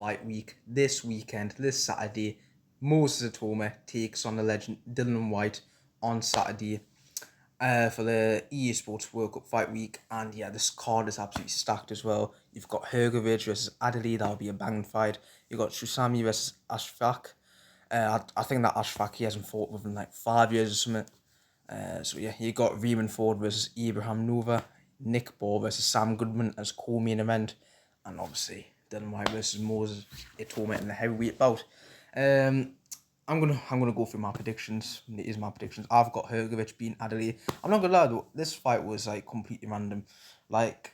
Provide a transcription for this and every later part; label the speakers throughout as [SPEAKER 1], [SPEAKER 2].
[SPEAKER 1] fight week. This weekend, this Saturday, Moses Itauma takes on the legend Dylan White on Saturday for the EA Sports World Cup fight week. And yeah, this card is absolutely stacked as well. You've got Hrgovic versus Adelaide, that'll be a banging fight. You've got Susami versus Ashfaq. I think that Ashfaq, he hasn't fought within like 5 years or something. So yeah, you got Riemann Ford versus Abraham Nova, Nick Ball versus Sam Goodman as co-main event, and obviously Dylan White versus Moses Itauma in the heavyweight bout. I'm gonna go through my predictions. It is my predictions. I've got Hrgovic beating Adelaide. I'm not gonna lie though, this fight was like completely random. Like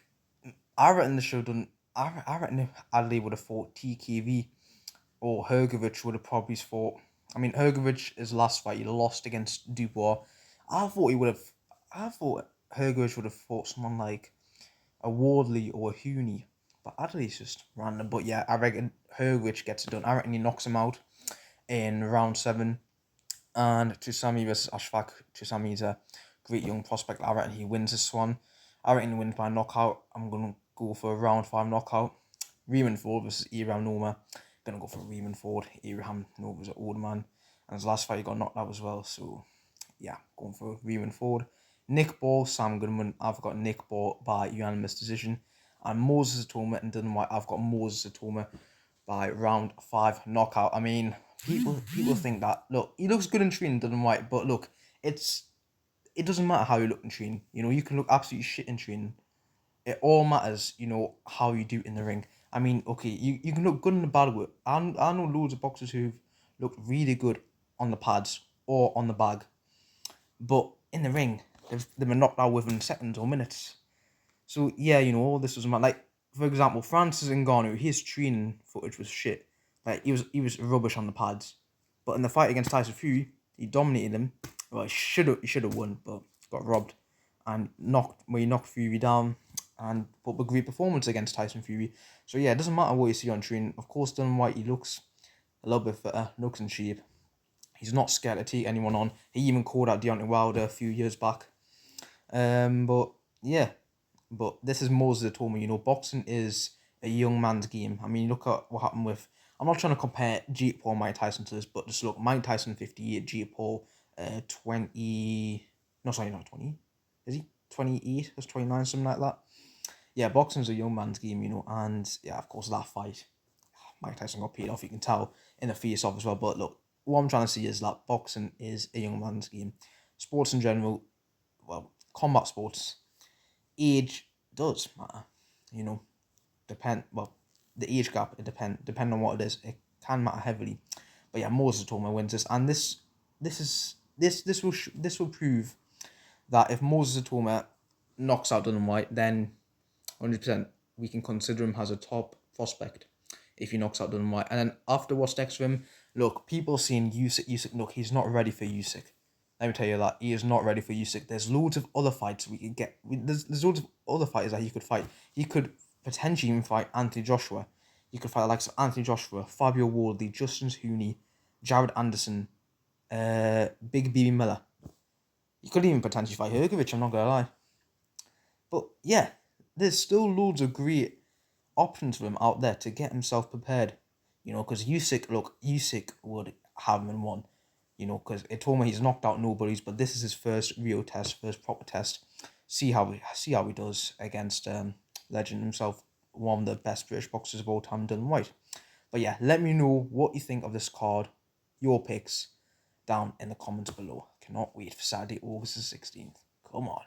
[SPEAKER 1] I reckon they should have done. I reckon if Adelaide would have fought TKV, or Hrgovic would have probably fought. I mean, Hrgovic, his last fight, he lost against Dubois. I thought he would have. I thought Hrgovic would have fought someone like a Wardley or a Hooney, but Adelaide's just random. But yeah, I reckon Hrgovic gets it done. I reckon he knocks him out in round 7. And Tusami versus Ashfaq. Tusami's a great young prospect. I reckon he wins this one. I reckon he wins by knockout. I'm gonna go for a round 5 knockout. Riemann Ford versus Abraham Nova. Gonna go for Riemann Ford. Abraham Nova's an old man, and his last fight he got knocked out as well. So yeah, going for Riemann Ford. Nick Ball, Sam Goodman. I've got Nick Ball by unanimous decision. And Moses Itauma and Dylan White. I've got Moses Itauma by round 5 knockout. I mean, people think that, look, he looks good in training, Dylan White, but look, it doesn't matter how you look in training. You know, you can look absolutely shit in training. It all matters, you know, how you do in the ring. I mean, okay, you can look good in the bad way. I know loads of boxers who've looked really good on the pads or on the bag, but in the ring, they've been knocked out within seconds or minutes. So yeah, you know, all this was like, for example, Francis Ngannou, his training footage was shit. Like he was rubbish on the pads, but in the fight against Tyson Fury, he dominated him. Well, he should have won, but got robbed, and he knocked Fury down, and put up a great performance against Tyson Fury. So yeah, it doesn't matter what you see on training. Of course, Dylan White, he looks a little bit fitter, looks in shape. He's not scared to take anyone on. He even called out Deontay Wilder a few years back. But yeah, but this is Moses Itauma. You know, boxing is a young man's game. I mean, look at what happened with. I'm not trying to compare Jake Paul and Mike Tyson to this, but just look, Mike Tyson 58, Jake Paul 20. No, sorry, not 20. Is he 28? Or 29, something like that. Yeah, boxing's a young man's game, you know, and yeah, of course that fight, Mike Tyson got paid off. You can tell in the face off as well. But look, what I'm trying to see is that boxing is a young man's game. Sports in general, well, combat sports, age does matter, you know. The age gap, it depend on what it is. It can matter heavily. But yeah, Moses Itauma wins this, and this will prove that if Moses Itauma knocks out Dylan White, then 100% we can consider him as a top prospect if he knocks out Dylan White. And then after what's next for him, look, people seeing Usyk, look, he's not ready for Usyk. Let me tell you that. He is not ready for Usyk. There's loads of other fights we could get. There's loads of other fighters that he could fight. He could potentially even fight Anthony Joshua. He could fight the likes of Anthony Joshua, Fabio Wardley, Justin Hooney, Jared Anderson, Big B Miller. He could even potentially fight Hrgovic, I'm not going to lie. But yeah, there's still loads of great options for him out there to get himself prepared. You know, because Usyk would have him in one. You know, because Itauma, he's knocked out nobodies, but this is his first real test, first proper test. See how he does against legend himself, one of the best British boxers of all time, Dylan White. But yeah, let me know what you think of this card, your picks, down in the comments below. Cannot wait for Saturday, August the 16th. Come on.